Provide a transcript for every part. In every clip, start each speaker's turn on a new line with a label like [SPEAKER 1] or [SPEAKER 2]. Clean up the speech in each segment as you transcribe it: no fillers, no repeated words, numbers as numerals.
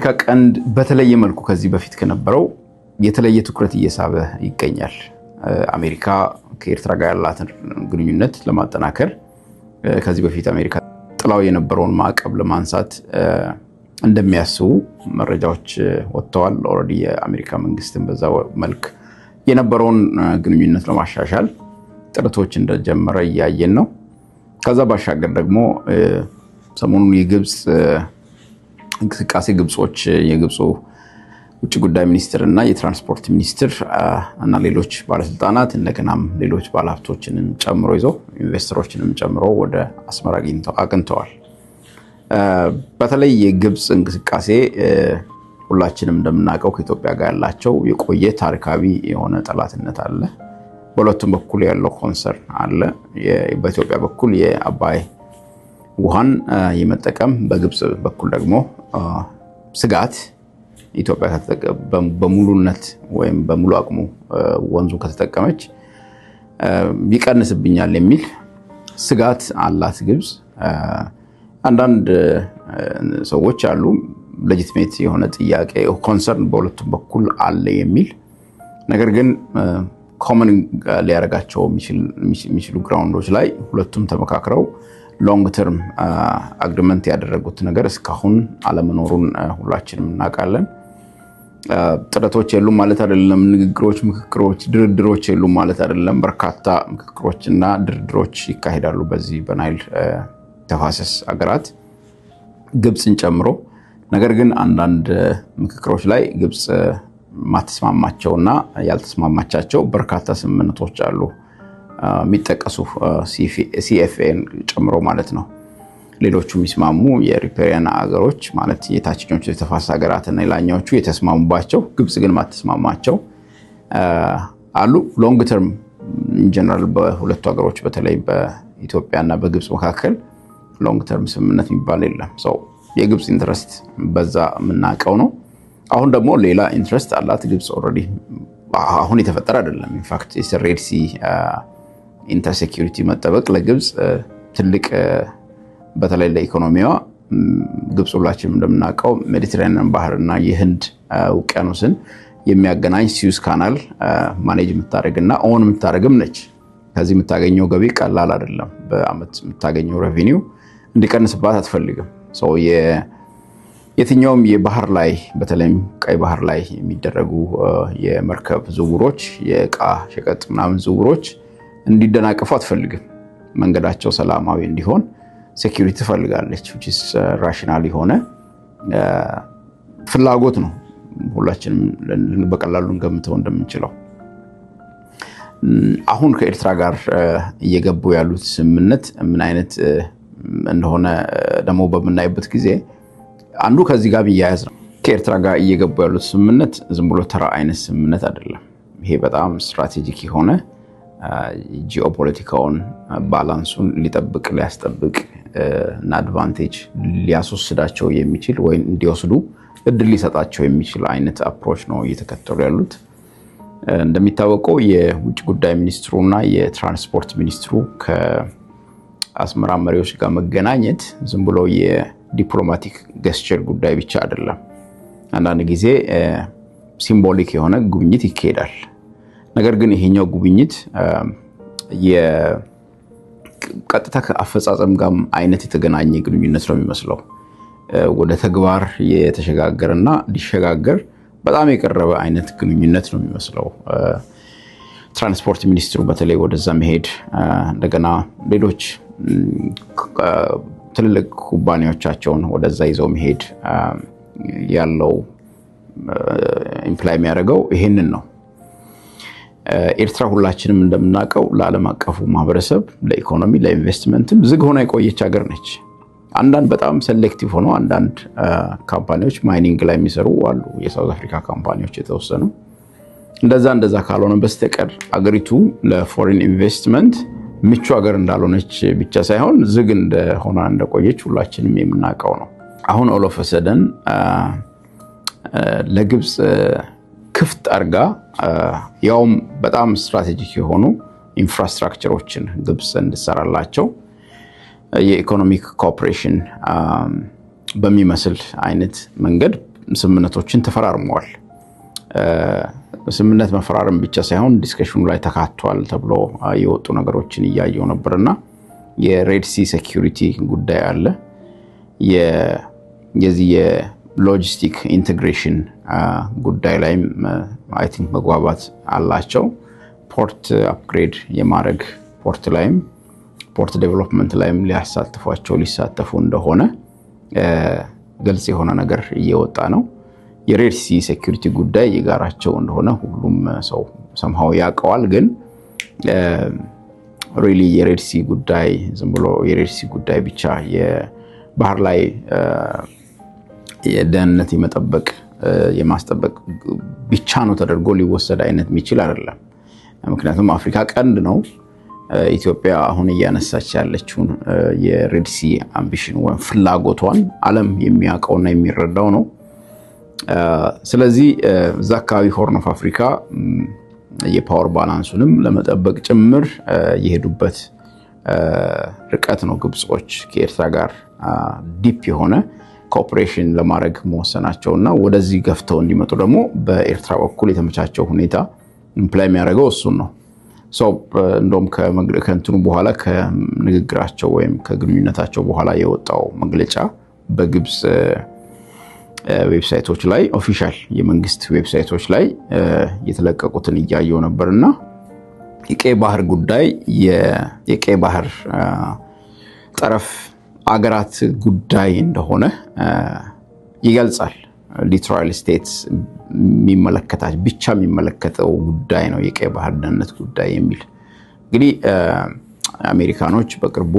[SPEAKER 1] ከቀንድ በተለየ መልኩ ከዚህ በፊት ከነበረው የተለየ ትኩረት እየሳበ ይገኛል። አሜሪካ ከኤርትራ ጋር ያላትን ግንኙነት ለማጠናከር ከዚህ በፊት አሜሪካ ጥላው የነበረውን ማዕቀብ ለማንሳት እንደሚያስቡ መረጃዎች ወጥተዋል። ኦልሬዲ የአሜሪካ መንግስትን በዛ መልክ የነበረውን ግንኙነት ለማሻሻል ጥረቶች እንደጀመረ እያየን ነው። ከዛ ባሻገር ደግሞ ሰሞኑን የግብጽ እንቅስቃሴ ግብጾች የግብጹ ውጭ ጉዳይ ሚኒስትር እና የትራንስፖርት ሚኒስትር እና ሌሎች ባለስልጣናት እንደገናም ሌሎች ባለሀብቶችንም ጨምሮ ይዘው ኢንቨስተሮችንም ጨምሮ ወደ አስመራ አቅንተዋል። በተለይ የግብጽ እንቅስቃሴ ሁላችንም እንደምናውቀው ከኢትዮጵያ ጋር ያላቸው የቆየ ታሪካዊ የሆነ ጠላትነት አለ። በሁለቱም በኩል ያለው ኮንሰርን አለ። በኢትዮጵያ በኩል የአባይ ውሃን የመጠቀም በግብጽ በኩል ደግሞ ስጋት ኢትዮጵያ በሙሉነት ወይም በሙሉ አቅሙ ወንዙ ከተጠቀመች ይቀንስብኛል የሚል ስጋት አላት ግብጽ። አንዳንድ ሰዎች አሉ ሌጂቲሜት የሆነ ጥያቄ ኮንሰርን በሁለቱም በኩል አለ የሚል ነገር ግን ኮመን ሊያደርጋቸው የሚችሉ ግራውንዶች ላይ ሁለቱም ተመካክረው ሎንግ ተርም አግሪመንት ያደረጉት ነገር እስካሁን አለመኖሩን ሁላችንም እናውቃለን። ጥረቶች የሉም ማለት አይደለም። ንግግሮች፣ ምክክሮች፣ ድርድሮች የሉም ማለት አይደለም። በርካታ ምክክሮችና ድርድሮች ይካሄዳሉ በዚህ በናይል ተፋሰስ ሀገራት ግብጽን ጨምሮ። ነገር ግን አንዳንድ ምክክሮች ላይ ግብጽ ማተስማማቸውና ያልተስማማቻቸው በርካታ ስምምነቶች አሉ የሚጠቀሱ ሲኤፍኤን ጨምሮ ማለት ነው። ሌሎቹ የሚስማሙ የሪፔሪያን ሀገሮች ማለት የታችኞቹ የተፋሰስ ሀገራትና የላኛዎቹ የተስማሙባቸው ግብጽ ግን ማተስማማቸው አሉ። ሎንግ ተርም ኢንጀነራል በሁለቱ ሀገሮች በተለይ በኢትዮጵያና በግብጽ መካከል ሎንግ ተርም ስምምነት የሚባል የለም። የግብጽ ኢንትረስት በዛ የምናውቀው ነው። አሁን ደግሞ ሌላ ኢንትረስት አላት ግብጽ። ኦልሬዲ አሁን የተፈጠረ አይደለም። ኢንፋክት ሬድ ሲ ኢንተርሴኪሪቲ መጠበቅ ለግብጽ ትልቅ በተለይ ለኢኮኖሚዋ ግብጽ ሁላችንም እንደምናውቀው ሜዲትራኒያን ባህርና የህንድ ውቅያኖስን የሚያገናኝ ሲዩዝ ካናል ማኔጅ የምታደርግና ኦን የምታደርግም ነች። ከዚህ የምታገኘው ገቢ ቀላል አይደለም። በአመት የምታገኘው ሬቪኒው እንዲቀንስባት አትፈልግም። የትኛውም የባህር ላይ በተለይም ቀይ ባህር ላይ የሚደረጉ የመርከብ ዝውውሮች፣ የእቃ ሸቀጥ ምናምን ዝውውሮች እንዲደናቀፉ አትፈልግም። መንገዳቸው ሰላማዊ እንዲሆን ሴኩሪቲ ትፈልጋለች። ራሽናል የሆነ ፍላጎት ነው። ሁላችንም በቀላሉ እንገምተው እንደምንችለው አሁን ከኤርትራ ጋር እየገቡ ያሉት ስምምነት ምን አይነት እንደሆነ ደግሞ በምናይበት ጊዜ አንዱ ከዚህ ጋር ቢያያዝ ነው። ከኤርትራ ጋር እየገቡ ያሉት ስምምነት ዝም ብሎ ተራ አይነት ስምምነት አይደለም። ይሄ በጣም ስትራቴጂክ የሆነ ጂኦፖለቲካውን ባላንሱን ሊጠብቅ ሊያስጠብቅ እና አድቫንቴጅ ሊያስወስዳቸው የሚችል ወይም እንዲወስዱ እድል ሊሰጣቸው የሚችል አይነት አፕሮች ነው እየተከተሉ ያሉት። እንደሚታወቀው የውጭ ጉዳይ ሚኒስትሩ እና የትራንስፖርት ሚኒስትሩ ከአስመራ መሪዎች ጋር መገናኘት ዝም ብሎ የዲፕሎማቲክ ገስቸር ጉዳይ ብቻ አይደለም። አንዳንድ ጊዜ ሲምቦሊክ የሆነ ጉብኝት ይካሄዳል። ነገር ግን ይሄኛው ጉብኝት ቀጥታ ከአፈጻጸም ጋር አይነት የተገናኘ ግንኙነት ነው የሚመስለው። ወደ ተግባር የተሸጋገረና ሊሸጋገር በጣም የቀረበ አይነት ግንኙነት ነው የሚመስለው። ትራንስፖርት ሚኒስትሩ በተለይ ወደዛ መሄድ እንደገና ሌሎች ትልልቅ ኩባንያዎቻቸውን ወደዛ ይዘው መሄድ ያለው ኢምፕላይ የሚያደርገው ይሄንን ነው። ኤርትራ ሁላችንም እንደምናውቀው ለዓለም አቀፉ ማህበረሰብ ለኢኮኖሚ ለኢንቨስትመንትም ዝግ ሆና የቆየች ሀገር ነች። አንዳንድ በጣም ሴሌክቲቭ ሆነው አንዳንድ ካምፓኒዎች ማይኒንግ ላይ የሚሰሩ አሉ፣ የሳውዝ አፍሪካ ካምፓኒዎች የተወሰኑ። እንደዛ ካልሆነ በስተቀር አገሪቱ ለፎሬን ኢንቨስትመንት ምቹ ሀገር እንዳልሆነች ብቻ ሳይሆን ዝግ እንደሆነ እንደቆየች ሁላችንም የምናውቀው ነው። አሁን ኦል ኦፍ ሰደን ለግብጽ ክፍት አድርጋ ያውም በጣም ስትራቴጂክ የሆኑ ኢንፍራስትራክቸሮችን ግብጽ እንድትሰራላቸው የኢኮኖሚክ ኮኦፕሬሽን በሚመስል አይነት መንገድ ስምምነቶችን ተፈራርመዋል። ስምምነት መፈራረም ብቻ ሳይሆን ዲስከሽኑ ላይ ተካቷል ተብሎ የወጡ ነገሮችን እያየው ነበርና የሬድ ሲ ሴኩሪቲ ጉዳይ አለ። የዚህ የሎጂስቲክ ኢንቴግሬሽን ጉዳይ ላይም አይ ቲንክ መግባባት አላቸው። ፖርት አፕግሬድ የማድረግ ፖርት ዴቨሎፕመንት ላይም ሊሳተፉ እንደሆነ ግልጽ የሆነ ነገር እየወጣ ነው። የሬድ ሲ ሴኩሪቲ ጉዳይ የጋራቸው እንደሆነ ሁሉም ሰው ሰምሃው ያውቀዋል። ግን ሪሊ የሬድ ሲ ጉዳይ ዝም ብሎ የሬድ ሲ ጉዳይ ብቻ የባህር ላይ የደህንነት የማስጠበቅ ብቻ ነው ተደርጎ ሊወሰድ አይነት የሚችል አይደለም። ምክንያቱም አፍሪካ ቀንድ ነው። ኢትዮጵያ አሁን እያነሳች ያለችውን የሬድ ሲ አምቢሽን ወይም ፍላጎቷን ዓለም የሚያውቀውና የሚረዳው ነው። ስለዚህ እዛ አካባቢ ሆርን ኦፍ አፍሪካ የፓወር ባላንሱንም ለመጠበቅ ጭምር የሄዱበት ርቀት ነው። ግብጾች ከኤርትራ ጋር ዲፕ የሆነ ኮኦፕሬሽን ለማድረግ መወሰናቸውና ወደዚህ ገፍተው እንዲመጡ ደግሞ በኤርትራ በኩል የተመቻቸው ሁኔታ ኢምፕላይ የሚያደርገው እሱን ነው። እንደውም ከእንትኑ በኋላ ከንግግራቸው ወይም ከግንኙነታቸው በኋላ የወጣው መግለጫ በግብጽ ዌብሳይቶች ላይ ኦፊሻል የመንግስት ዌብሳይቶች ላይ የተለቀቁትን እያየው ነበርና የቀይ ባህር ጉዳይ የቀይ ባህር ጠረፍ አገራት ጉዳይ እንደሆነ ይገልጻል። ሊትራል ስቴትስ የሚመለከተው ጉዳይ ነው የቀይ ባህር ደህንነት ጉዳይ የሚል። እንግዲህ አሜሪካኖች በቅርቡ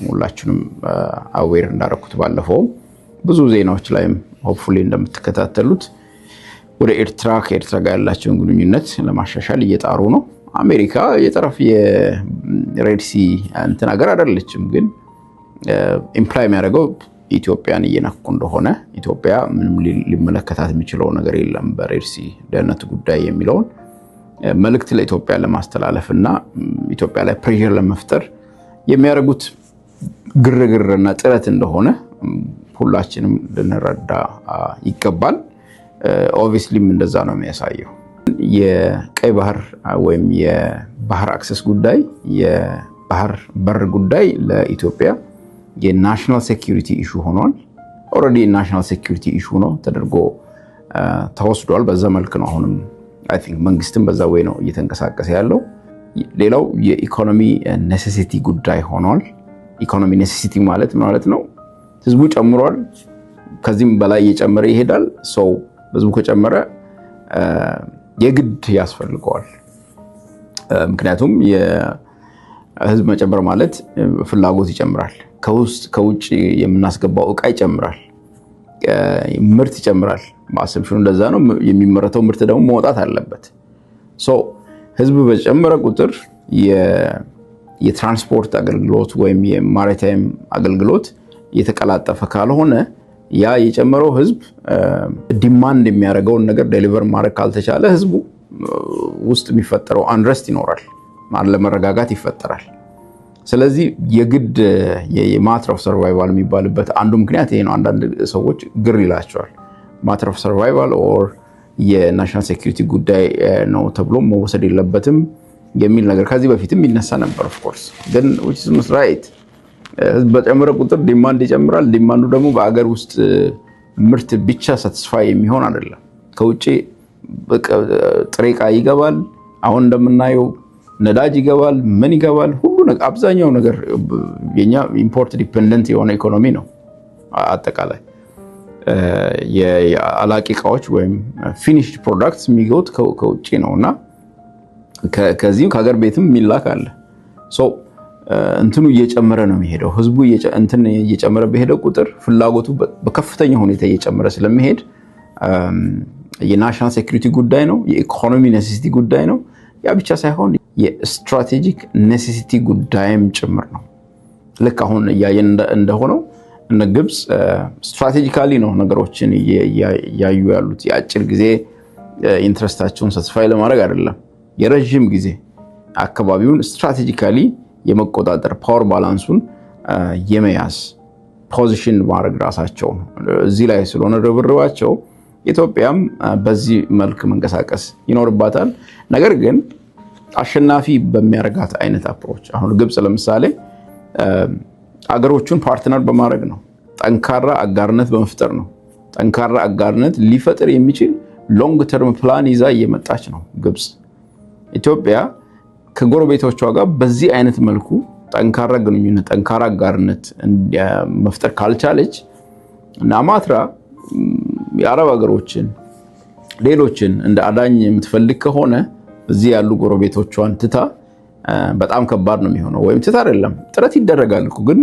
[SPEAKER 1] ሁላችንም አዌር እንዳደረኩት ባለፈው ብዙ ዜናዎች ላይም ሆፕፉሊ እንደምትከታተሉት ወደ ከኤርትራ ጋር ያላቸውን ግንኙነት ለማሻሻል እየጣሩ ነው። አሜሪካ የጠረፍ የሬድ ሲ እንትን ሀገር አይደለችም፣ ግን ኢምፕላይ የሚያደርገው ኢትዮጵያን እየነኩ እንደሆነ ኢትዮጵያ ምንም ሊመለከታት የሚችለው ነገር የለም በሬድ ሲ ደህንነት ጉዳይ የሚለውን መልእክት ለኢትዮጵያ ለማስተላለፍና ኢትዮጵያ ላይ ፕሬሸር ለመፍጠር የሚያደርጉት ግርግርና ጥረት እንደሆነ ሁላችንም ልንረዳ ይገባል። ኦብቪየስሊም እንደዛ ነው የሚያሳየው። የቀይ ባህር ወይም የባህር አክሰስ ጉዳይ የባህር በር ጉዳይ ለኢትዮጵያ የናሽናል ሴኩሪቲ ኢሹ ሆኗል። ኦልሬዲ ናሽናል ሴኩሪቲ ኢሹ ነው ተደርጎ ተወስዷል። በዛ መልክ ነው አሁንም አይ ቲንክ መንግስትም በዛ ወይ ነው እየተንቀሳቀሰ ያለው። ሌላው የኢኮኖሚ ኔሴሲቲ ጉዳይ ሆኗል። ኢኮኖሚ ኔሴሲቲ ማለት ነው ህዝቡ ጨምሯል፣ ከዚህም በላይ እየጨመረ ይሄዳል። ሰው ህዝቡ ከጨመረ የግድ ያስፈልገዋል። ምክንያቱም የህዝብ መጨመር ማለት ፍላጎት ይጨምራል። ከውጭ የምናስገባው እቃ ይጨምራል፣ ምርት ይጨምራል። በአሰምሽኑ እንደዛ ነው። የሚመረተው ምርት ደግሞ መውጣት አለበት። ህዝብ በጨመረ ቁጥር የትራንስፖርት አገልግሎት ወይም የማሪታይም አገልግሎት የተቀላጠፈ ካልሆነ ያ የጨመረው ህዝብ ዲማንድ የሚያደርገውን ነገር ዴሊቨር ማድረግ ካልተቻለ ህዝቡ ውስጥ የሚፈጠረው አንረስት ይኖራል፣ አለመረጋጋት ይፈጠራል። ስለዚህ የግድ የማተር ኦፍ ሰርቫይቫል የሚባልበት አንዱ ምክንያት ይሄ ነው። አንዳንድ ሰዎች ግር ይላቸዋል። ማተር ኦፍ ሰርቫይቫል ኦር የናሽናል ሴኩሪቲ ጉዳይ ነው ተብሎ መወሰድ የለበትም የሚል ነገር ከዚህ በፊትም ይነሳ ነበር። ኦፍ ኮርስ ግን which is not right። ህዝብ በጨመረ ቁጥር ዲማንድ ይጨምራል። ዲማንዱ ደግሞ በአገር ውስጥ ምርት ብቻ ሳቲስፋይ የሚሆን አይደለም። ከውጭ ጥሬ ዕቃ ይገባል። አሁን እንደምናየው ነዳጅ ይገባል፣ ምን ይገባል፣ ሁሉ ነገር አብዛኛው ነገር የኛ ኢምፖርት ዲፔንደንት የሆነ ኢኮኖሚ ነው። አጠቃላይ የአላቂ ዕቃዎች ወይም ፊኒሽድ ፕሮዳክትስ የሚገቡት ከውጭ ነውና ከዚህም ከሀገር ቤትም የሚላክ አለ። እንትኑ እየጨመረ ነው የሚሄደው። ህዝቡ እንትን እየጨመረ በሄደ ቁጥር ፍላጎቱ በከፍተኛ ሁኔታ እየጨመረ ስለሚሄድ የናሽናል ሴኩሪቲ ጉዳይ ነው፣ የኢኮኖሚ ኔሴሲቲ ጉዳይ ነው። ያ ብቻ ሳይሆን የስትራቴጂክ ኔሴሲቲ ጉዳይም ጭምር ነው። ልክ አሁን እያየን እንደሆነው እነ ግብጽ ስትራቴጂካሊ ነው ነገሮችን እያዩ ያሉት። የአጭር ጊዜ ኢንትረስታቸውን ሳቲስፋይ ለማድረግ አይደለም፣ የረዥም ጊዜ አካባቢውን ስትራቴጂካሊ የመቆጣጠር ፓወር ባላንሱን የመያዝ ፖዚሽን ማድረግ ራሳቸው እዚህ ላይ ስለሆነ ርብርባቸው ኢትዮጵያም በዚህ መልክ መንቀሳቀስ ይኖርባታል። ነገር ግን አሸናፊ በሚያደርጋት አይነት አፕሮች አሁን ግብጽ ለምሳሌ አገሮቹን ፓርትነር በማድረግ ነው፣ ጠንካራ አጋርነት በመፍጠር ነው። ጠንካራ አጋርነት ሊፈጥር የሚችል ሎንግ ተርም ፕላን ይዛ እየመጣች ነው ግብጽ። ኢትዮጵያ ከጎረቤቶቿ ጋር በዚህ አይነት መልኩ ጠንካራ ግንኙነት፣ ጠንካራ አጋርነት መፍጠር ካልቻለች እና ማትራ የአረብ ሀገሮችን ሌሎችን እንደ አዳኝ የምትፈልግ ከሆነ እዚህ ያሉ ጎረቤቶቿን ትታ በጣም ከባድ ነው የሚሆነው። ወይም ትታ አይደለም ጥረት ይደረጋል እኮ ግን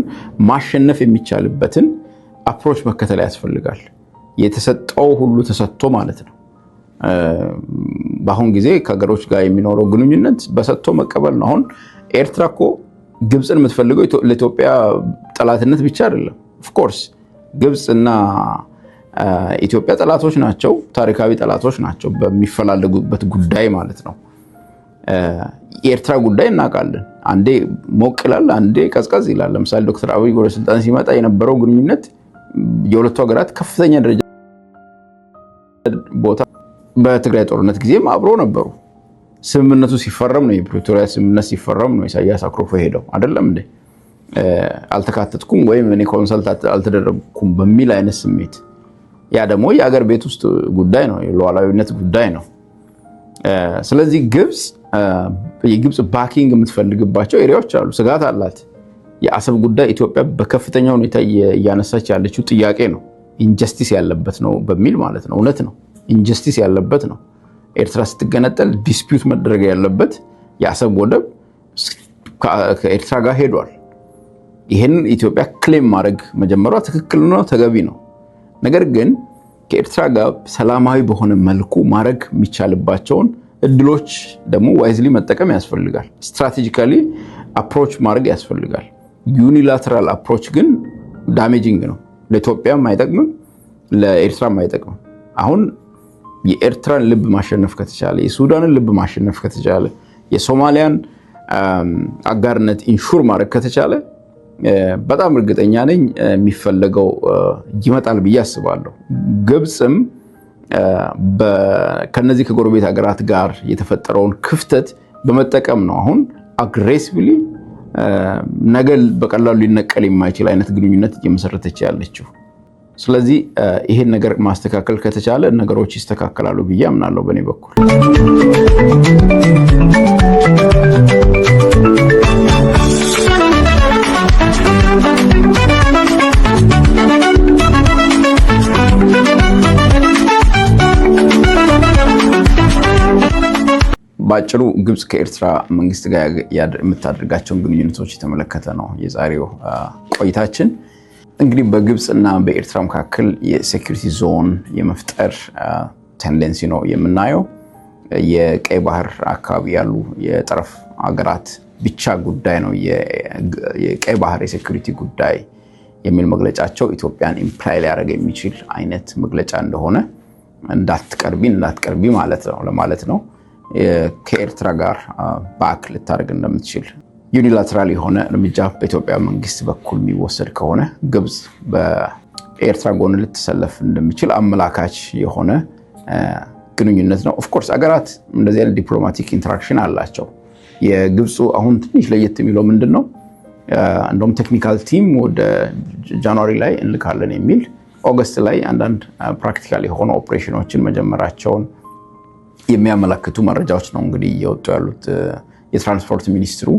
[SPEAKER 1] ማሸነፍ የሚቻልበትን አፕሮች መከተል ያስፈልጋል። የተሰጠው ሁሉ ተሰጥቶ ማለት ነው። በአሁን ጊዜ ከሀገሮች ጋር የሚኖረው ግንኙነት በሰጥቶ መቀበል ነው። አሁን ኤርትራ እኮ ግብፅን የምትፈልገው ለኢትዮጵያ ጠላትነት ብቻ አይደለም። ኦፍኮርስ ግብፅና ኢትዮጵያ ጠላቶች ናቸው፣ ታሪካዊ ጠላቶች ናቸው በሚፈላለጉበት ጉዳይ ማለት ነው። የኤርትራ ጉዳይ እናውቃለን። አንዴ ሞቅ ይላል፣ አንዴ ቀዝቀዝ ይላል። ለምሳሌ ዶክተር አብይ ወደ ስልጣን ሲመጣ የነበረው ግንኙነት የሁለቱ ሀገራት ከፍተኛ ደረጃ ቦታ በትግራይ ጦርነት ጊዜም አብሮ ነበሩ። ስምምነቱ ሲፈረም ነው የፕሪቶሪያ ስምምነት ሲፈረም ነው ኢሳያስ አክሮፎ ሄደው አይደለም እንዴ አልተካተትኩም ወይም እኔ ኮንሰልት አልተደረግኩም በሚል አይነት ስሜት። ያ ደግሞ የአገር ቤት ውስጥ ጉዳይ ነው፣ የሉዓላዊነት ጉዳይ ነው። ስለዚህ የግብፅ ባኪንግ የምትፈልግባቸው ኤሪያዎች አሉ። ስጋት አላት። የአሰብ ጉዳይ ኢትዮጵያ በከፍተኛ ሁኔታ እያነሳች ያለችው ጥያቄ ነው። ኢንጀስቲስ ያለበት ነው በሚል ማለት ነው። እውነት ነው፣ ኢንጀስቲስ ያለበት ነው። ኤርትራ ስትገነጠል ዲስፒዩት መደረግ ያለበት የአሰብ ወደብ ከኤርትራ ጋር ሄዷል። ይህን ኢትዮጵያ ክሌም ማድረግ መጀመሯ ትክክል ነው፣ ተገቢ ነው። ነገር ግን ከኤርትራ ጋር ሰላማዊ በሆነ መልኩ ማድረግ የሚቻልባቸውን እድሎች ደግሞ ዋይዝሊ መጠቀም ያስፈልጋል። ስትራቴጂካሊ አፕሮች ማድረግ ያስፈልጋል። ዩኒላተራል አፕሮች ግን ዳሜጂንግ ነው። ለኢትዮጵያም አይጠቅምም፣ ለኤርትራም አይጠቅምም። አሁን የኤርትራን ልብ ማሸነፍ ከተቻለ፣ የሱዳንን ልብ ማሸነፍ ከተቻለ፣ የሶማሊያን አጋርነት ኢንሹር ማድረግ ከተቻለ በጣም እርግጠኛ ነኝ የሚፈለገው ይመጣል ብዬ አስባለሁ። ግብፅም ከነዚህ ከጎረቤት ሀገራት ጋር የተፈጠረውን ክፍተት በመጠቀም ነው አሁን አግሬሲቭሊ ነገ በቀላሉ ሊነቀል የማይችል አይነት ግንኙነት እየመሰረተች ያለችው። ስለዚህ ይሄን ነገር ማስተካከል ከተቻለ ነገሮች ይስተካከላሉ ብዬ አምናለሁ በእኔ በኩል። ባጭሩ ግብፅ ከኤርትራ መንግስት ጋር የምታደርጋቸውን ግንኙነቶች የተመለከተ ነው የዛሬው ቆይታችን። እንግዲህ በግብፅ እና በኤርትራ መካከል የሴኩሪቲ ዞን የመፍጠር ቴንደንሲ ነው የምናየው። የቀይ ባህር አካባቢ ያሉ የጠረፍ ሀገራት ብቻ ጉዳይ ነው የቀይ ባህር የሴኩሪቲ ጉዳይ የሚል መግለጫቸው ኢትዮጵያን ኢምፕላይ ሊያደርግ የሚችል አይነት መግለጫ እንደሆነ እንዳትቀርቢ ማለት ነው። ከኤርትራ ጋር ባክ ልታደርግ እንደምትችል ዩኒላተራል የሆነ እርምጃ በኢትዮጵያ መንግስት በኩል የሚወሰድ ከሆነ ግብፅ በኤርትራ ጎን ልትሰለፍ እንደሚችል አመላካች የሆነ ግንኙነት ነው። ኦፍኮርስ አገራት እንደዚህ አይነት ዲፕሎማቲክ ኢንተራክሽን አላቸው። የግብፁ አሁን ትንሽ ለየት የሚለው ምንድን ነው? እንደውም ቴክኒካል ቲም ወደ ጃንዋሪ ላይ እንልካለን የሚል ኦገስት ላይ አንዳንድ ፕራክቲካል የሆኑ ኦፕሬሽኖችን መጀመራቸውን የሚያመለክቱ መረጃዎች ነው እንግዲህ እየወጡ ያሉት። የትራንስፖርት ሚኒስትሩ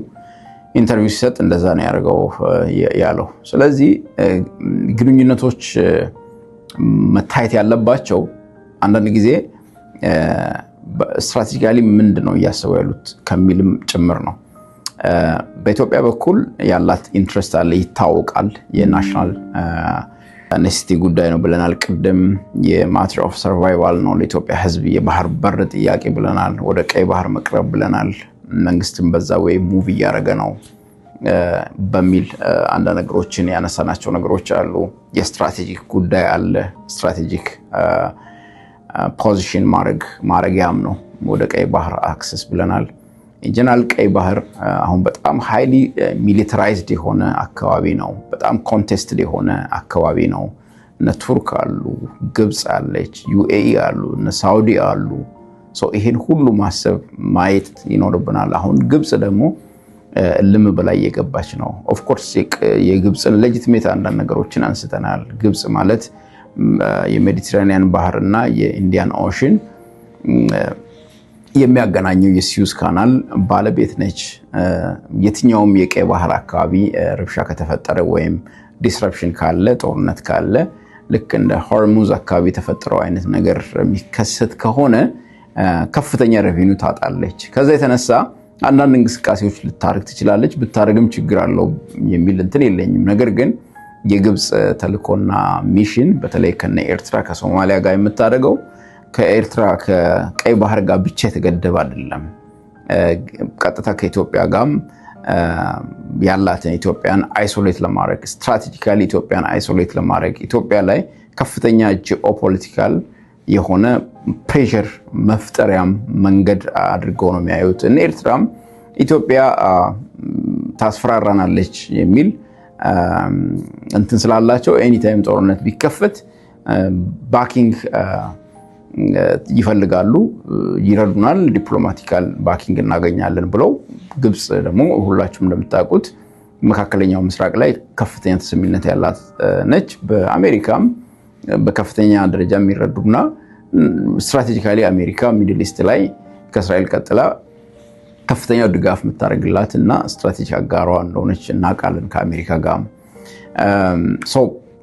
[SPEAKER 1] ኢንተርቪው ሲሰጥ እንደዛ ነው ያለው። ስለዚህ ግንኙነቶች መታየት ያለባቸው አንዳንድ ጊዜ ስትራቴጂካሊ ምንድን ነው እያሰቡ ያሉት ከሚልም ጭምር ነው። በኢትዮጵያ በኩል ያላት ኢንትረስት አለ፣ ይታወቃል። የናሽናል ኔሲቲ ጉዳይ ነው ብለናል ቅድም። የማተር ኦፍ ሰርቫይቫል ነው ለኢትዮጵያ ሕዝብ። የባህር በር ጥያቄ ብለናል። ወደ ቀይ ባህር መቅረብ ብለናል። መንግስትም በዛ ወይ ሙቭ እያደረገ ነው በሚል አንድ ነገሮችን ያነሳናቸው ነገሮች አሉ። የስትራቴጂክ ጉዳይ አለ። ስትራቴጂክ ፖዚሽን ማድረጊያም ነው ወደ ቀይ ባህር አክሰስ ብለናል። ሪጂናል ቀይ ባህር አሁን በጣም ሃይሊ ሚሊታራይዝድ የሆነ አካባቢ ነው። በጣም ኮንቴስትድ የሆነ አካባቢ ነው። እነ ቱርክ አሉ፣ ግብጽ አለች፣ ዩኤኢ አሉ፣ እነ ሳውዲ አሉ። ይሄን ሁሉ ማሰብ ማየት ይኖርብናል። አሁን ግብጽ ደግሞ ልም በላይ የገባች ነው። ኦፍ ኮርስ የግብጽን ሌጂቲሜት አንዳንድ ነገሮችን አንስተናል። ግብጽ ማለት የሜዲትራኒያን ባህርና የኢንዲያን ኦሽን የሚያገናኘው የሲዩዝ ካናል ባለቤት ነች። የትኛውም የቀይ ባህር አካባቢ ረብሻ ከተፈጠረ ወይም ዲስራፕሽን ካለ ጦርነት ካለ ልክ እንደ ሆርሙዝ አካባቢ የተፈጠረው አይነት ነገር የሚከሰት ከሆነ ከፍተኛ ሬቬኒው ታጣለች። ከዛ የተነሳ አንዳንድ እንቅስቃሴዎች ልታርግ ትችላለች። ብታርግም ችግር አለው የሚል እንትን የለኝም። ነገር ግን የግብጽ ተልኮና ሚሽን በተለይ ከነ ኤርትራ ከሶማሊያ ጋር የምታደርገው ከኤርትራ ከቀይ ባህር ጋር ብቻ የተገደበ አይደለም። ቀጥታ ከኢትዮጵያ ጋርም ያላትን ኢትዮጵያን አይሶሌት ለማድረግ ስትራቴጂካሊ ኢትዮጵያን አይሶሌት ለማድረግ ኢትዮጵያ ላይ ከፍተኛ ጂኦፖለቲካል የሆነ ፕሬሸር መፍጠሪያም መንገድ አድርገው ነው የሚያዩት። እነ ኤርትራም ኢትዮጵያ ታስፈራራናለች የሚል እንትን ስላላቸው ኤኒታይም ጦርነት ቢከፈት ባኪንግ ይፈልጋሉ፣ ይረዱናል፣ ዲፕሎማቲካል ባኪንግ እናገኛለን ብለው ግብጽ ደግሞ ሁላችሁም እንደምታውቁት መካከለኛው ምስራቅ ላይ ከፍተኛ ተሰሚነት ያላት ነች። በአሜሪካም በከፍተኛ ደረጃ የሚረዱና ስትራቴጂካሊ አሜሪካ ሚድል ኢስት ላይ ከእስራኤል ቀጥላ ከፍተኛው ድጋፍ የምታደርግላት እና ስትራቴጂ አጋሯ እንደሆነች እናውቃለን ከአሜሪካ ጋር።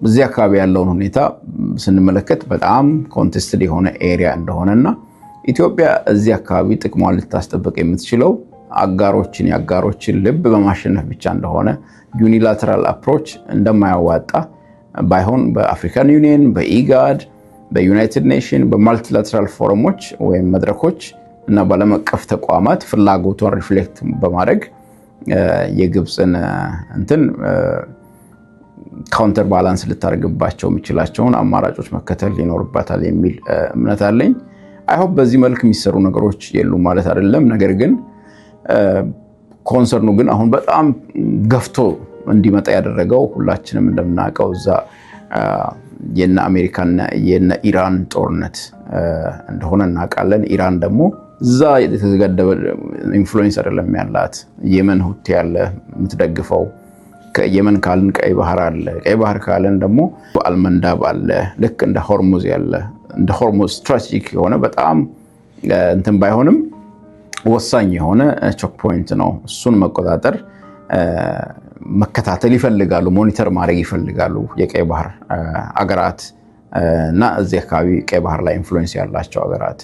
[SPEAKER 1] እዚህ አካባቢ ያለውን ሁኔታ ስንመለከት በጣም ኮንቴስትድ የሆነ ኤሪያ እንደሆነና ኢትዮጵያ እዚህ አካባቢ ጥቅሟን ልታስጠብቅ የምትችለው የአጋሮችን ልብ በማሸነፍ ብቻ እንደሆነ ዩኒላተራል አፕሮች እንደማያዋጣ ባይሆን በአፍሪካን ዩኒየን፣ በኢጋድ፣ በዩናይትድ ኔሽን፣ በማልቲላተራል ፎረሞች ወይም መድረኮች እና ባለም አቀፍ ተቋማት ፍላጎቷን ሪፍሌክት በማድረግ የግብጽን እንትን ካውንተር ባላንስ ልታደርግባቸው የሚችላቸውን አማራጮች መከተል ይኖርባታል የሚል እምነት አለኝ። አይሆፕ በዚህ መልክ የሚሰሩ ነገሮች የሉ ማለት አይደለም። ነገር ግን ኮንሰርኑ ግን አሁን በጣም ገፍቶ እንዲመጣ ያደረገው ሁላችንም እንደምናውቀው እዛ የነ አሜሪካና የነ ኢራን ጦርነት እንደሆነ እናውቃለን። ኢራን ደግሞ እዛ የተገደበ ኢንፍሉዌንስ አይደለም ያላት። የመን ሁቲ ያለ የምትደግፈው ከየመን ካልን ቀይ ባህር አለ። ቀይ ባህር ካልን ደግሞ አልመንዳብ አለ። ልክ እንደ ሆርሙዝ ያለ እንደ ሆርሙዝ ስትራቴጂክ የሆነ በጣም እንትን ባይሆንም ወሳኝ የሆነ ቾክ ፖይንት ነው። እሱን መቆጣጠር መከታተል ይፈልጋሉ፣ ሞኒተር ማድረግ ይፈልጋሉ የቀይ ባህር አገራት እና እዚህ አካባቢ ቀይ ባህር ላይ ኢንፍሉዌንስ ያላቸው አገራት።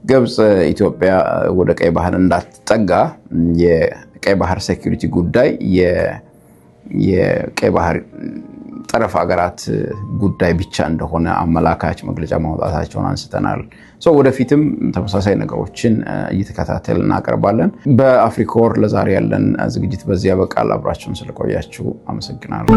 [SPEAKER 1] ግብጽ ኢትዮጵያ ወደ ቀይ ባህር እንዳትጠጋ የቀይ ባህር ሴኩሪቲ ጉዳይ የቀይ ባህር ጠረፍ ሀገራት ጉዳይ ብቻ እንደሆነ አመላካች መግለጫ ማውጣታቸውን አንስተናል። ወደፊትም ተመሳሳይ ነገሮችን እየተከታተል እናቀርባለን። በአፍሪኮር ለዛሬ ያለን ዝግጅት በዚህ ያበቃል። አብራችሁን ስለቆያችሁ አመሰግናለሁ።